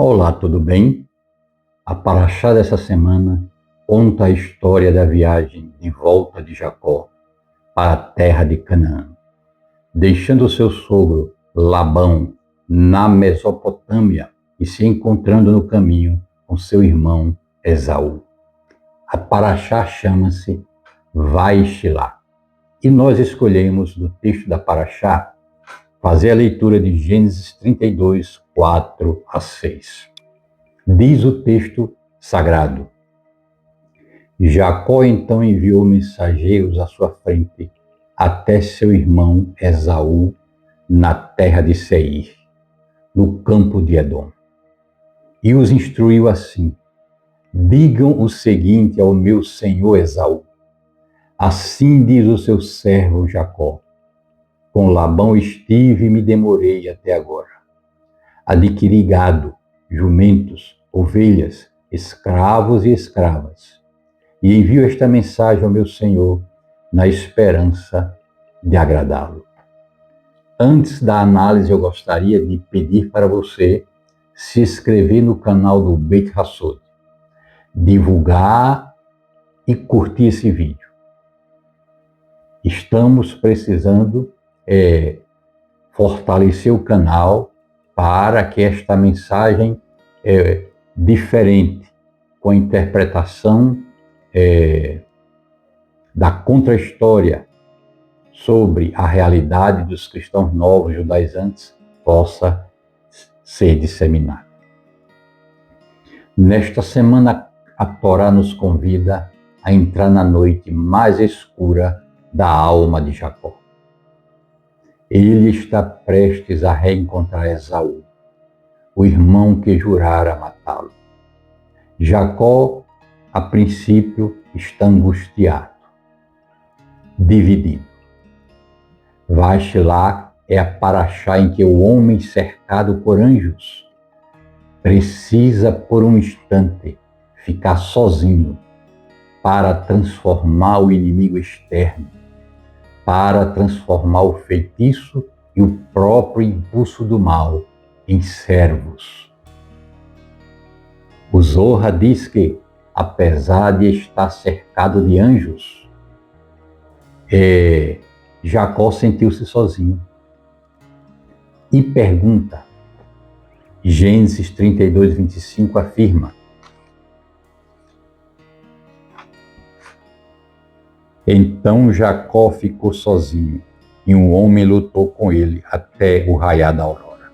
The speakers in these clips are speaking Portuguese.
Olá, tudo bem? A paraxá dessa semana conta a história da viagem de volta de Jacó para a terra de Canaã, deixando seu sogro Labão na Mesopotâmia e se encontrando no caminho com seu irmão Esaú. A paraxá chama-se Vai-te-lá e nós escolhemos do texto da paraxá fazer a leitura de Gênesis 32, 4 a 6. Diz o texto sagrado: Jacó então enviou mensageiros à sua frente até seu irmão Esaú na terra de Seir, no campo de Edom. E os instruiu assim: digam o seguinte ao meu senhor Esaú: assim diz o seu servo Jacó: com Labão estive e me demorei até agora. Adquiri gado, jumentos, ovelhas, escravos e escravas. E envio esta mensagem ao meu senhor na esperança de agradá-lo. Antes da análise, eu gostaria de pedir para você se inscrever no canal do Beit Hassod, divulgar e curtir esse vídeo. Estamos precisando fortalecer o canal para que esta mensagem diferente, com a interpretação da contra-história sobre a realidade dos cristãos novos judaizantes, possa ser disseminada. Nesta semana, a Torá nos convida a entrar na noite mais escura da alma de Jacó. Ele está prestes a reencontrar Esaú, o irmão que jurara matá-lo. Jacó, a princípio, está angustiado, dividido. Vai-te-lá é a paraxá em que o homem cercado por anjos precisa, por um instante, ficar sozinho para transformar o inimigo externo, para transformar o feitiço e o próprio impulso do mal em servos. O Zohar diz que, apesar de estar cercado de anjos, Jacó sentiu-se sozinho. E pergunta, Gênesis 32, 25 afirma: então Jacó ficou sozinho, e um homem lutou com ele até o raiar da aurora.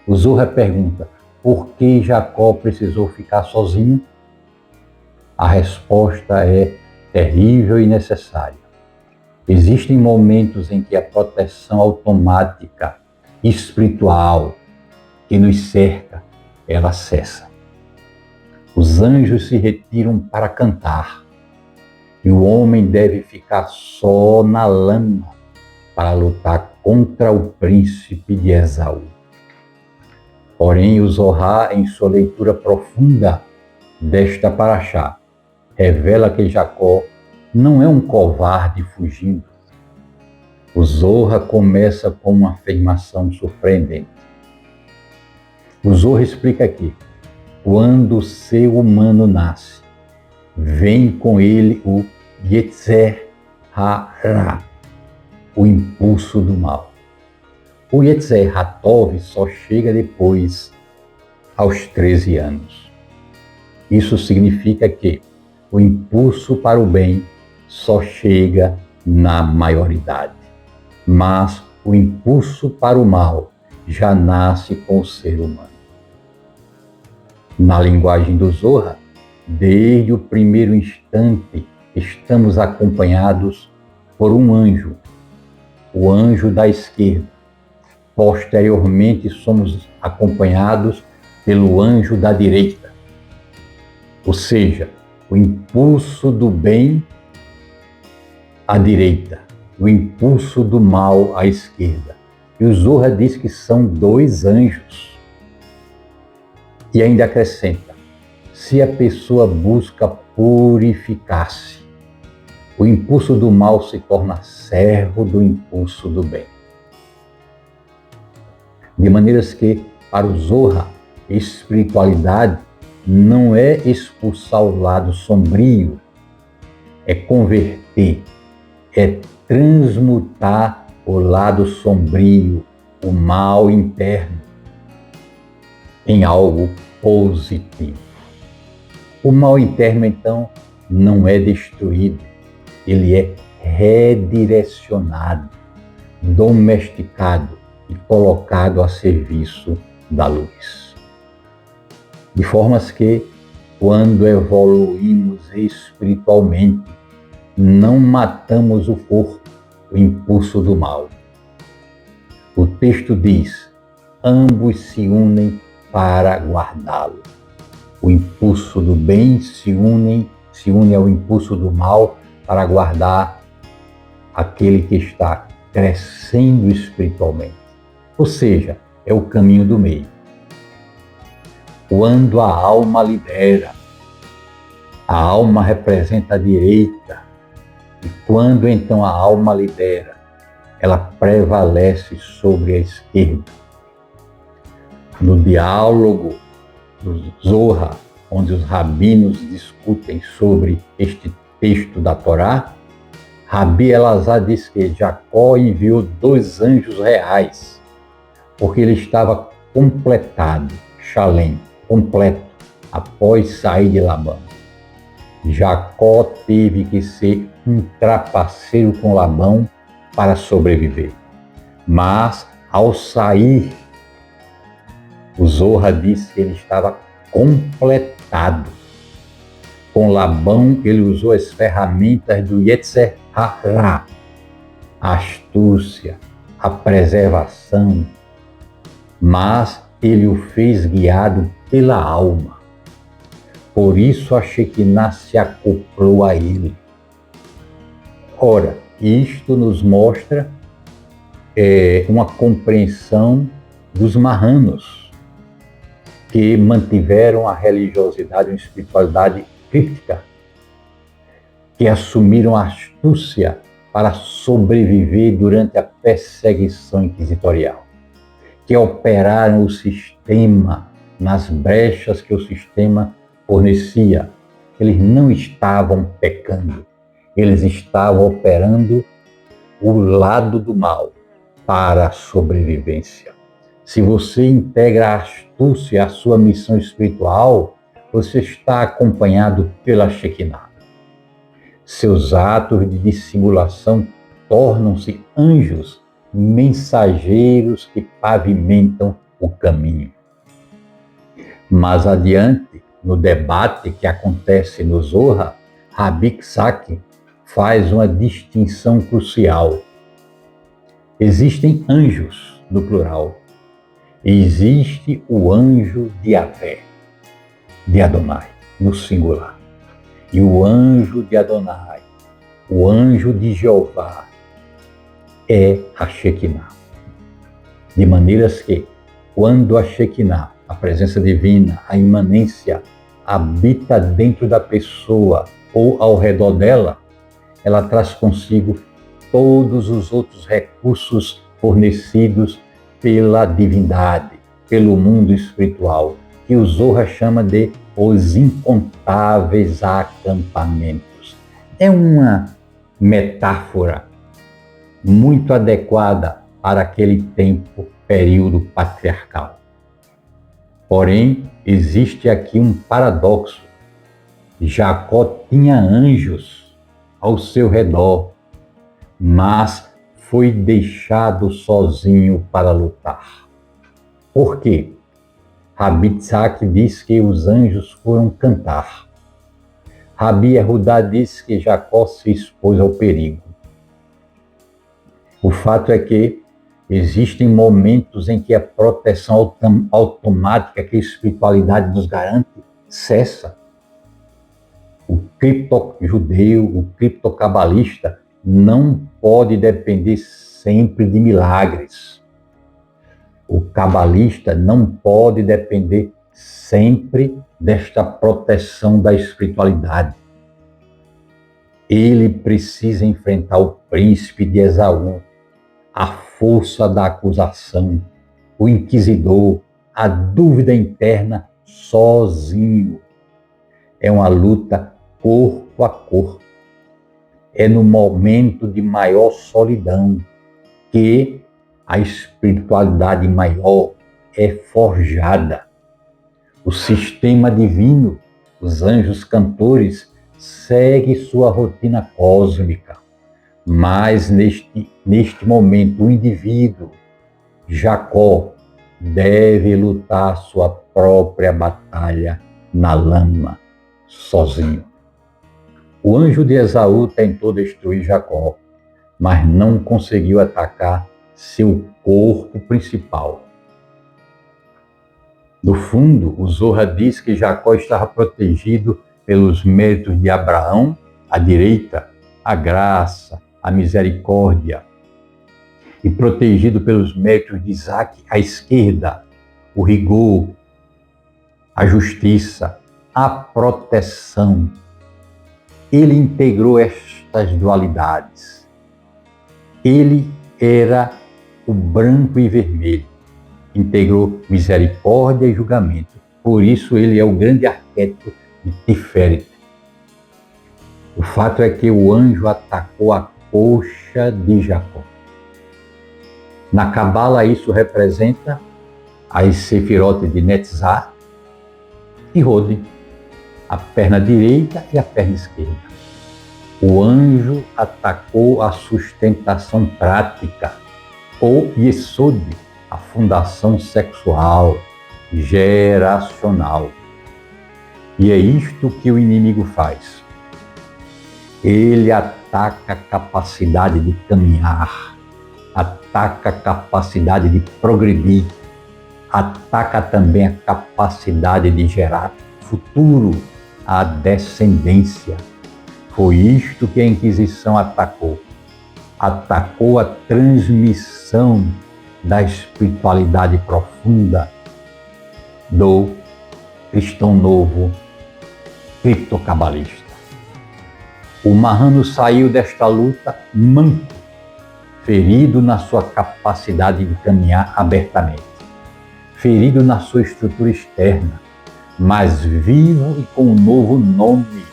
O Zohar pergunta, por que Jacó precisou ficar sozinho? A resposta é terrível e necessária. Existem momentos em que a proteção automática, espiritual, que nos cerca, ela cessa. Os anjos se retiram para cantar, e o homem deve ficar só na lama para lutar contra o príncipe de Esaú. Porém, o Zohar, em sua leitura profunda desta paraxá, revela que Jacó não é um covarde fugindo. O Zohar começa com uma afirmação surpreendente. O Zohar explica aqui: quando o ser humano nasce, vem com ele o Yetzer Hara, o impulso do mal. O Yetzer Hatov só chega depois, aos 13 anos. Isso significa que o impulso para o bem só chega na maioridade, mas o impulso para o mal já nasce com o ser humano. Na linguagem do Zohar, desde o primeiro instante, estamos acompanhados por um anjo, o anjo da esquerda. Posteriormente, somos acompanhados pelo anjo da direita. Ou seja, o impulso do bem à direita, o impulso do mal à esquerda. E o Zohar diz que são dois anjos. E ainda acrescenta: se a pessoa busca purificar-se, o impulso do mal se torna servo do impulso do bem. De maneiras que, para o Zohar, Espiritualidade não é expulsar o lado sombrio, é converter, é transmutar o lado sombrio, o mal interno, em algo positivo. O mal interno, então, não é destruído, ele é redirecionado, domesticado e colocado a serviço da luz. De formas que, quando evoluímos espiritualmente, não matamos o corpo, o impulso do mal. O texto diz: ambos se unem para guardá-lo. O impulso do bem se une ao impulso do mal para guardar aquele que está crescendo espiritualmente. Ou seja, é o caminho do meio. Quando a alma libera, a alma representa a direita. E quando então a alma libera, ela prevalece sobre a esquerda. No diálogo do Zohar, onde os rabinos discutem sobre este texto da Torá, Rabi Elazar diz que Jacó enviou 2 anjos reais, porque ele estava completado, Shalem, completo, após sair de Labão. Jacó teve que ser um trapaceiro com Labão para sobreviver. Mas, ao sair, o Zohar disse que ele estava completado. Com Labão, ele usou as ferramentas do Yetzer Hara, a astúcia, a preservação, mas ele o fez guiado pela alma. Por isso a Shekinah se acoplou a ele. Ora, isto nos mostra uma compreensão dos marranos, que mantiveram a religiosidade e a espiritualidade crítica, que assumiram a astúcia para sobreviver durante a perseguição inquisitorial, que operaram o sistema nas brechas que o sistema fornecia. Eles não estavam pecando, eles estavam operando o lado do mal para a sobrevivência. Se você integra a astúcia à sua missão espiritual, você está acompanhado pela Shekinah. Seus atos de dissimulação tornam-se anjos mensageiros que pavimentam o caminho. Mais adiante, no debate que acontece no Zohar, Rabi Tzak faz uma distinção crucial. Existem anjos, no plural. Existe o anjo de Yahvé, de Adonai, no singular. E o anjo de Adonai, o anjo de Jeová, é a Shekinah. De maneiras que, quando a Shekinah, a presença divina, a imanência, habita dentro da pessoa ou ao redor dela, ela traz consigo todos os outros recursos fornecidos pela divindade, pelo mundo espiritual, que o Zohar chama de os incontáveis acampamentos. É uma metáfora muito adequada para aquele tempo, período patriarcal. Porém, existe aqui um paradoxo. Jacó tinha anjos ao seu redor, mas foi deixado sozinho para lutar. Por quê? Rabi Tzak diz que os anjos foram cantar. Rabi Yehudá diz que Jacó se expôs ao perigo. O fato é que existem momentos em que a proteção automática que a espiritualidade nos garante cessa. O cripto-judeu, o cripto-cabalista não pode depender sempre de milagres. O cabalista não pode depender sempre desta proteção da espiritualidade. Ele precisa enfrentar o príncipe de Esaú, a força da acusação, o inquisidor, a dúvida interna sozinho. É uma luta corpo a corpo. É no momento de maior solidão que a espiritualidade maior é forjada. O sistema divino, os anjos cantores, segue sua rotina cósmica. Mas neste momento, o indivíduo, Jacó, deve lutar sua própria batalha na lama, sozinho. O anjo de Esaú tentou destruir Jacó, mas não conseguiu atacar seu corpo principal. No fundo, o Zohar diz que Jacó estava protegido pelos méritos de Abraão, à direita, a graça, a misericórdia, e protegido pelos méritos de Isaac, à esquerda, o rigor, a justiça, a proteção. Ele integrou estas dualidades. Ele era o branco e vermelho. Integrou misericórdia e julgamento. Por isso ele é o grande arquétipo de Tiferet. O fato é que o anjo atacou a coxa de Jacó. Na Cabala isso representa as Sefirot de Netzach e Hod, a perna direita e a perna esquerda. O anjo atacou a sustentação prática, ou Yesod, a fundação sexual, geracional. E é isto que o inimigo faz. Ele ataca a capacidade de caminhar, ataca a capacidade de progredir, ataca também a capacidade de gerar futuro, a descendência. Foi isto que a Inquisição atacou. Atacou a transmissão da espiritualidade profunda do cristão novo criptocabalista. O marrano saiu desta luta manco, ferido na sua capacidade de caminhar abertamente, ferido na sua estrutura externa, mas vivo e com um novo nome,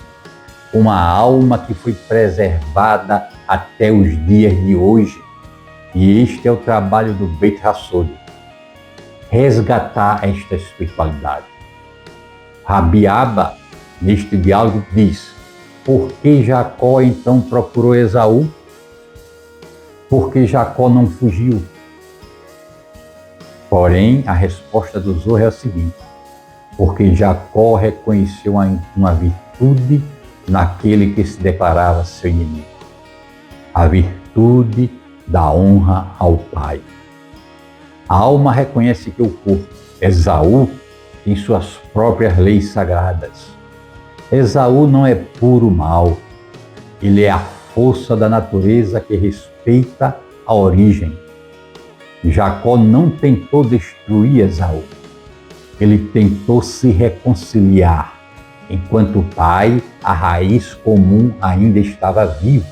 uma alma que foi preservada até os dias de hoje. E este é o trabalho do Beit Hassod, resgatar esta espiritualidade. Rabi Abba, neste diálogo, diz: por que Jacó então procurou Esaú? Por que Jacó não fugiu? Porém, a resposta do Zohar é a seguinte: porque Jacó reconheceu uma virtude naquele que se declarava seu inimigo. A virtude da honra ao pai. A alma reconhece que o corpo, Esaú, tem suas próprias leis sagradas. Esaú não é puro mal. Ele é a força da natureza que respeita a origem. Jacó não tentou destruir Esaú. Ele tentou se reconciliar. Enquanto o pai, a raiz comum ainda estava viva.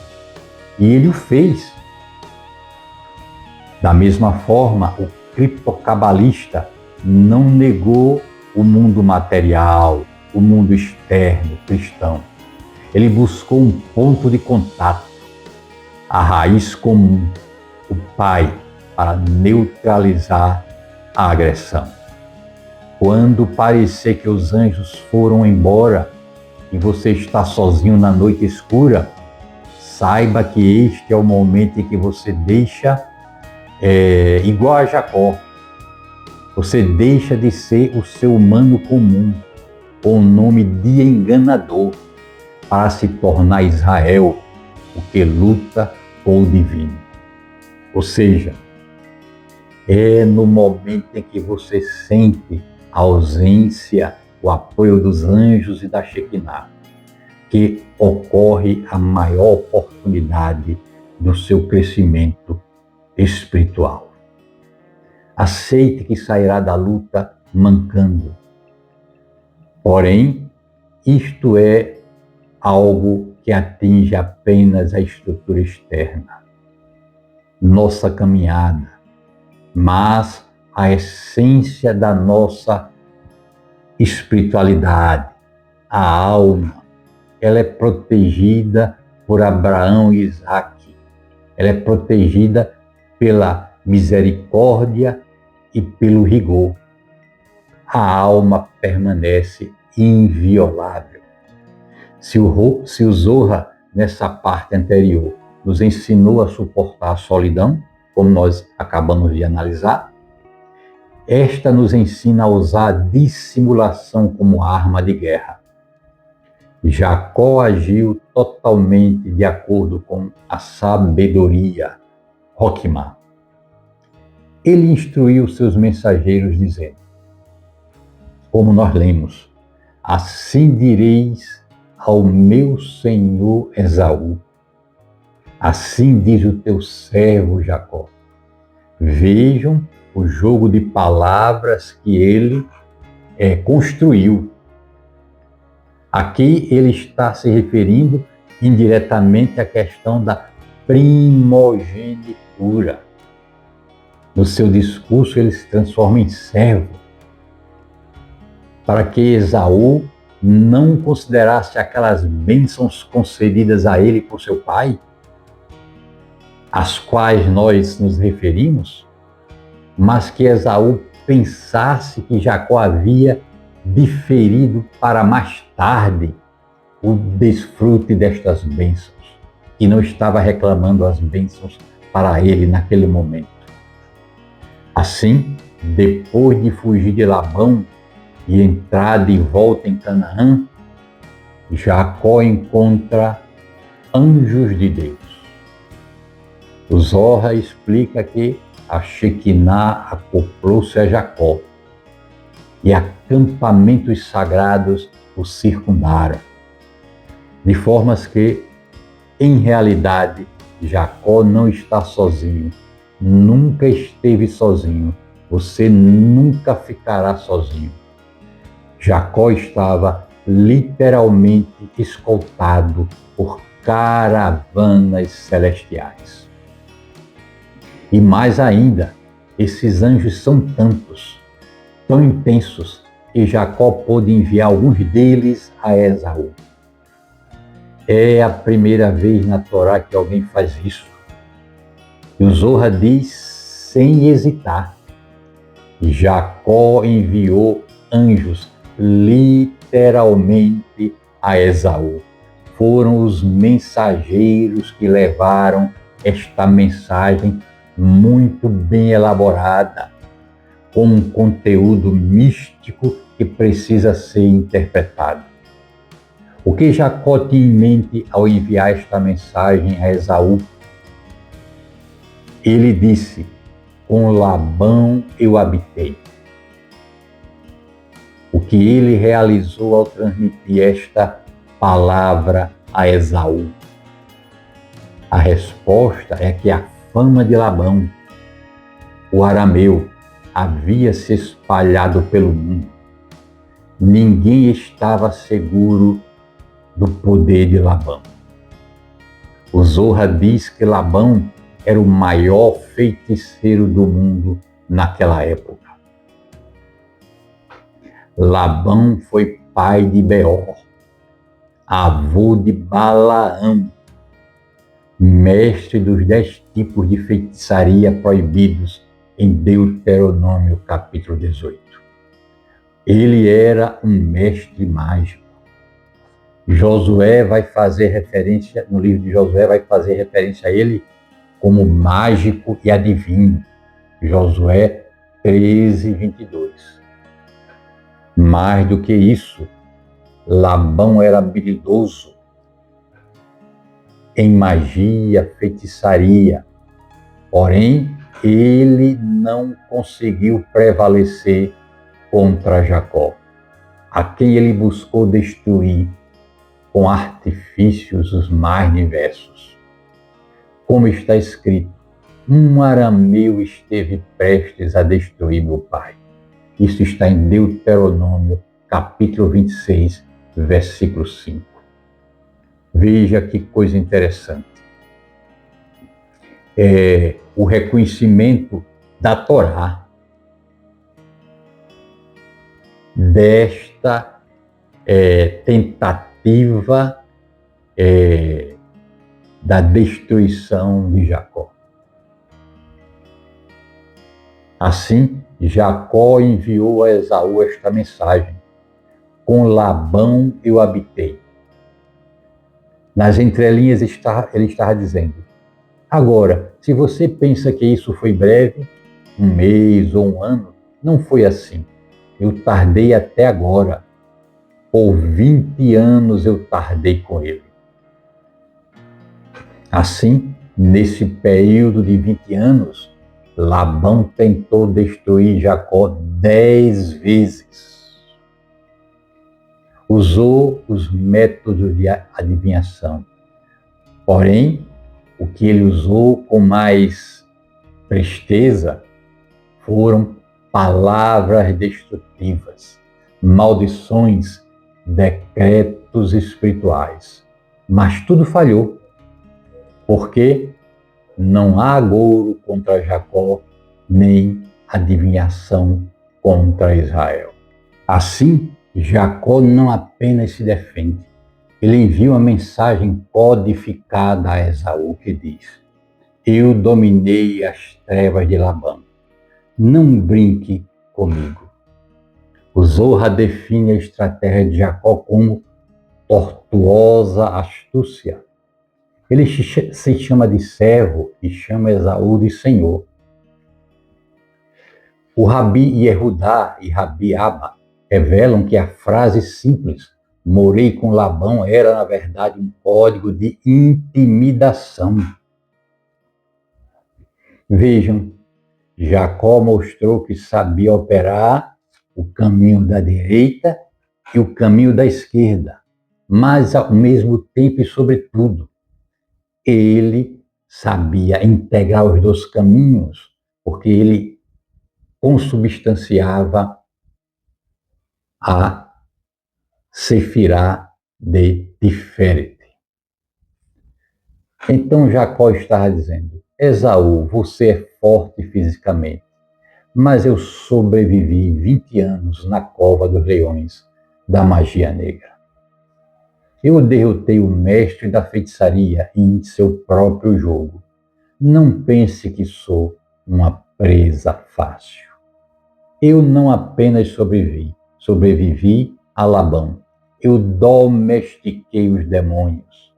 E ele o fez. Da mesma forma, o criptocabalista não negou o mundo material, o mundo externo cristão. Ele buscou um ponto de contato, a raiz comum, o pai, para neutralizar a agressão. Quando parecer que os anjos foram embora e você está sozinho na noite escura, saiba que este é o momento em que você deixa, igual a Jacó, você deixa de ser o ser humano comum, com o nome de enganador, para se tornar Israel, o que luta com o divino. Ou seja, é no momento em que você sente a ausência, o apoio dos anjos e da Shekinah, que ocorre a maior oportunidade do seu crescimento espiritual. Aceite que sairá da luta mancando. Porém, isto é algo que atinge apenas a estrutura externa, nossa caminhada. Mas a essência da nossa espiritualidade, a alma. Ela é protegida por Abraão e Isaque. Ela é protegida pela misericórdia e pelo rigor. A alma permanece inviolável. Se o Zohar, nessa parte anterior, nos ensinou a suportar a solidão, como nós acabamos de analisar, esta nos ensina a usar a dissimulação como arma de guerra. Jacó agiu totalmente de acordo com a sabedoria, Hokmah. Ele instruiu seus mensageiros dizendo, como nós lemos, assim direis ao meu senhor Esaú, assim diz o teu servo Jacó. Vejam o jogo de palavras que ele construiu. Aqui ele está se referindo indiretamente à questão da primogenitura. No seu discurso ele se transforma em servo, para que Esaú não considerasse aquelas bênçãos concedidas a ele por seu pai, às quais nós nos referimos, mas que Esaú pensasse que Jacó havia diferido para mais tarde o desfrute destas bênçãos, e não estava reclamando as bênçãos para ele naquele momento. Assim, depois de fugir de Labão e entrar de volta em Canaã, Jacó encontra anjos de Deus. O Zohar explica que a Shekinah acoplou-se a Jacó e acampamentos sagrados o circundaram, de formas que, em realidade, Jacó não está sozinho, nunca esteve sozinho, você nunca ficará sozinho. Jacó estava literalmente escoltado por caravanas celestiais. E mais ainda, esses anjos são tantos, tão intensos, que Jacó pôde enviar alguns deles a Esaú. É a primeira vez na Torá que alguém faz isso. E o Zohar diz sem hesitar. Jacó enviou anjos literalmente a Esaú. Foram os mensageiros que levaram esta mensagem muito bem elaborada, com um conteúdo místico que precisa ser interpretado. O que Jacó tinha em mente ao enviar esta mensagem a Esaú? Ele disse, com Labão eu habitei. O que ele realizou ao transmitir esta palavra a Esaú? A resposta é que a fama de Labão, o arameu, havia se espalhado pelo mundo. Ninguém estava seguro do poder de Labão. O Zohar diz que Labão era o maior feiticeiro do mundo naquela época. Labão foi pai de Beor, avô de Balaão, mestre dos 10 tipos de feitiçaria proibidos em Deuteronômio capítulo 18. Ele era um mestre mágico. Josué vai fazer referência, no livro de Josué, vai fazer referência a ele como mágico e adivinho. Josué 13, 22. Mais do que isso, Labão era habilidoso em magia, feitiçaria. Porém, ele não conseguiu prevalecer contra Jacó, a quem ele buscou destruir com artifícios os mais diversos. Como está escrito, um arameu esteve prestes a destruir meu pai. Isso está em Deuteronômio, capítulo 26, versículo 5. Veja que coisa interessante. O reconhecimento da Torá. desta tentativa da destruição de Jacó. Assim, Jacó enviou a Esaú esta mensagem: com Labão eu habitei. Nas entrelinhas ele estava dizendo: agora, se você pensa que isso foi breve, um mês ou um ano, não foi assim. Eu tardei até agora. Por 20 anos eu tardei com ele. Assim, nesse período de 20 anos, Labão tentou destruir Jacó 10 vezes. Usou os métodos de adivinhação. Porém, o que ele usou com mais presteza foram palavras destrutivas, maldições, decretos espirituais. Mas tudo falhou, porque não há agouro contra Jacó, nem adivinhação contra Israel. Assim, Jacó não apenas se defende, ele envia uma mensagem codificada a Esaú que diz: eu dominei as trevas de Labão. Não brinque comigo. O Zorra define a estratégia de Jacó como tortuosa astúcia. Ele se chama de servo e chama Esaú de senhor. O Rabi Yehudá e Rabi Abba revelam que a frase simples, morei com Labão, era na verdade um código de intimidação. Vejam, Jacó mostrou que sabia operar o caminho da direita e o caminho da esquerda, mas ao mesmo tempo e sobretudo, ele sabia integrar os dois caminhos, porque ele consubstanciava a Sefirá de Tiferet. Então Jacó estava dizendo: Esaú, você é forte fisicamente, mas eu sobrevivi 20 anos na cova dos leões da magia negra. Eu derrotei o mestre da feitiçaria em seu próprio jogo. Não pense que sou uma presa fácil. Eu não apenas sobrevivi a Labão. Eu domestiquei os demônios.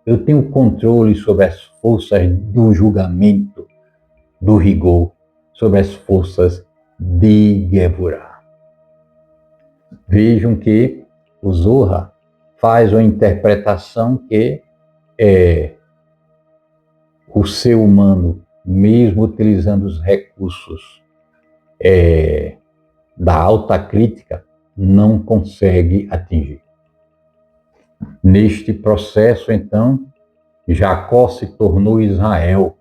Eu tenho controle sobre as forças do julgamento, do rigor, sobre as forças de Gevurah. Vejam que o Zorra faz uma interpretação que o ser humano, mesmo utilizando os recursos da alta crítica, não consegue atingir. Neste processo, então, Jacó se tornou Israel.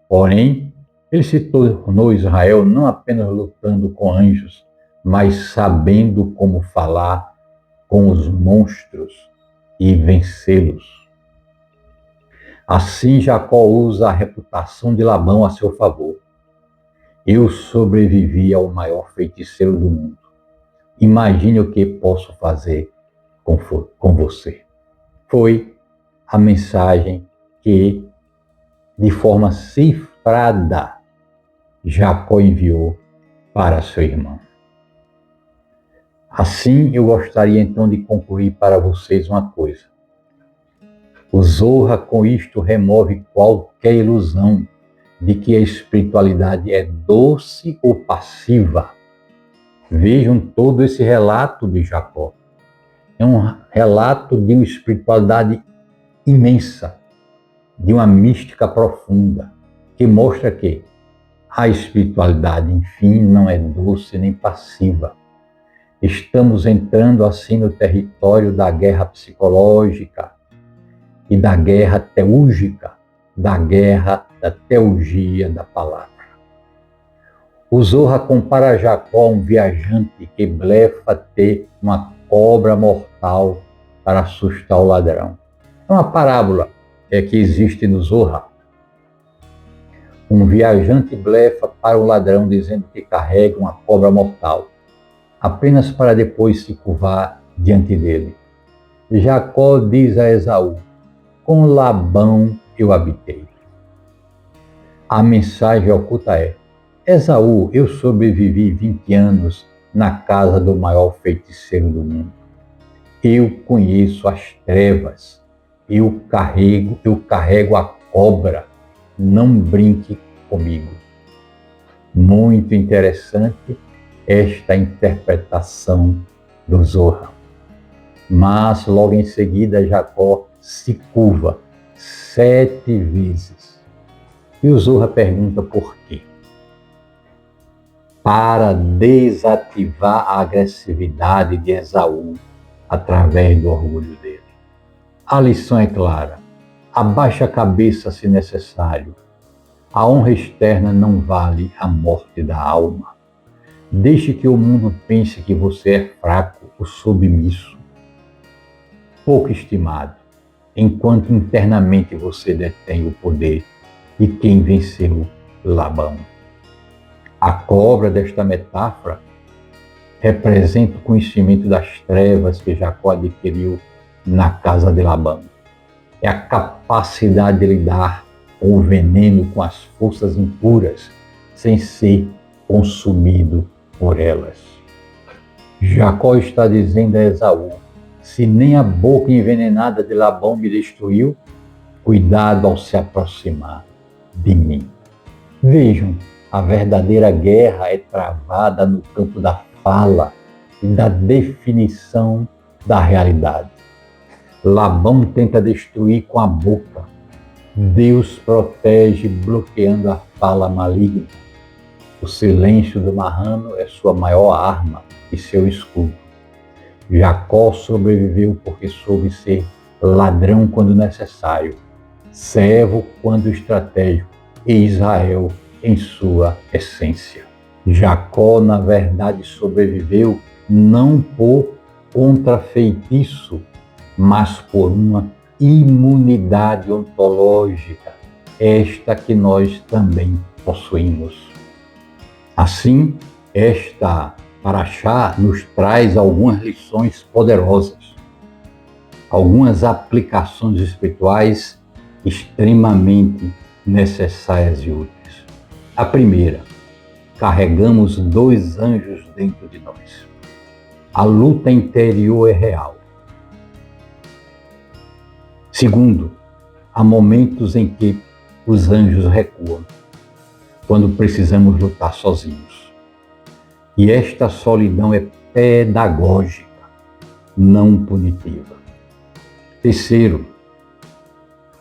Porém, ele se tornou Israel não apenas lutando com anjos, mas sabendo como falar com os monstros e vencê-los. Assim, Jacó usa a reputação de Labão a seu favor. Eu sobrevivi ao maior feiticeiro do mundo. Imagine o que posso fazer com você. Foi a mensagem que, de forma cifrada, Jacó enviou para seu irmão. Assim, eu gostaria então de concluir para vocês uma coisa. O Zorra, com isto, remove qualquer ilusão de que a espiritualidade é doce ou passiva. Vejam todo esse relato de Jacó. É um relato de uma espiritualidade imensa, de uma mística profunda, que mostra que a espiritualidade, enfim, não é doce nem passiva. Estamos entrando assim no território da guerra psicológica e da guerra teúrgica, da guerra da teologia da palavra. O Zorra compara Jacó a um viajante que blefa ter uma cobra mortal para assustar o ladrão. É uma parábola que existe no Zorra. Um viajante blefa para o ladrão dizendo que carrega uma cobra mortal. apenas para depois se curvar diante dele. Jacó diz a Esaú: com Labão eu habitei. A mensagem oculta é: Esaú, eu sobrevivi 20 anos na casa do maior feiticeiro do mundo. Eu conheço as trevas, eu carrego a cobra, não brinque comigo. Muito interessante esta interpretação do Zohar. Mas logo em seguida Jacó se curva 7 vezes. E o Zohar pergunta por quê? Para desativar a agressividade de Esaú através do orgulho dele. A lição é clara: abaixe a cabeça se necessário. A honra externa não vale a morte da alma. Deixe que o mundo pense que você é fraco ou submisso, pouco estimado, enquanto internamente você detém o poder de quem venceu Labão. A cobra desta metáfora representa o conhecimento das trevas que Jacó adquiriu na casa de Labão. É a capacidade de lidar com o veneno, com as forças impuras, sem ser consumido por elas. Jacó está dizendo a Esaú: se nem a boca envenenada de Labão me destruiu, cuidado ao se aproximar de mim. Vejam, a verdadeira guerra é travada no campo da fala e da definição da realidade. Labão tenta destruir com a boca. Deus protege bloqueando a fala maligna. O silêncio do marrano é sua maior arma e seu escudo. Jacó sobreviveu porque soube ser ladrão quando necessário, servo quando estratégico, e Israel em sua essência. Jacó, na verdade, sobreviveu não por contrafeitiço, mas por uma imunidade ontológica, esta que nós também possuímos. Assim, esta Paraxá nos traz algumas lições poderosas, algumas aplicações espirituais extremamente necessárias e úteis. A primeira: carregamos 2 anjos dentro de nós. A luta interior é real. Segundo, há momentos em que os anjos recuam, quando precisamos lutar sozinhos. E esta solidão é pedagógica, não punitiva. Terceiro,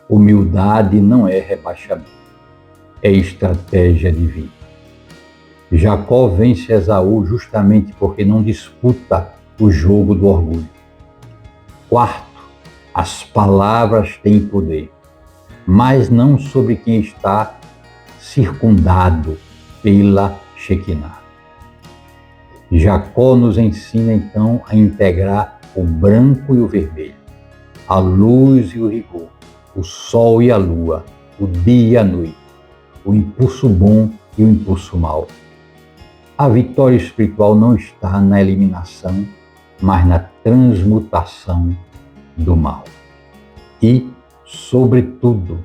humildade não é rebaixamento, é estratégia divina. Jacó vence Esaú justamente porque não disputa o jogo do orgulho. Quarto, as palavras têm poder, mas não sobre quem está circundado pela Shekinah. Jacó nos ensina então a integrar o branco e o vermelho, a luz e o rigor, o sol e a lua, o dia e a noite, o impulso bom e o impulso mau. A vitória espiritual não está na eliminação, mas na transmutação do mal. E, sobretudo,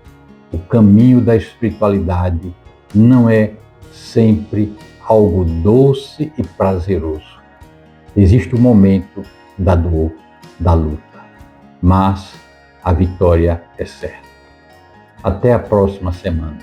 o caminho da espiritualidade não é sempre algo doce e prazeroso. Existe o momento da dor, da luta, mas a vitória é certa. Até a próxima semana.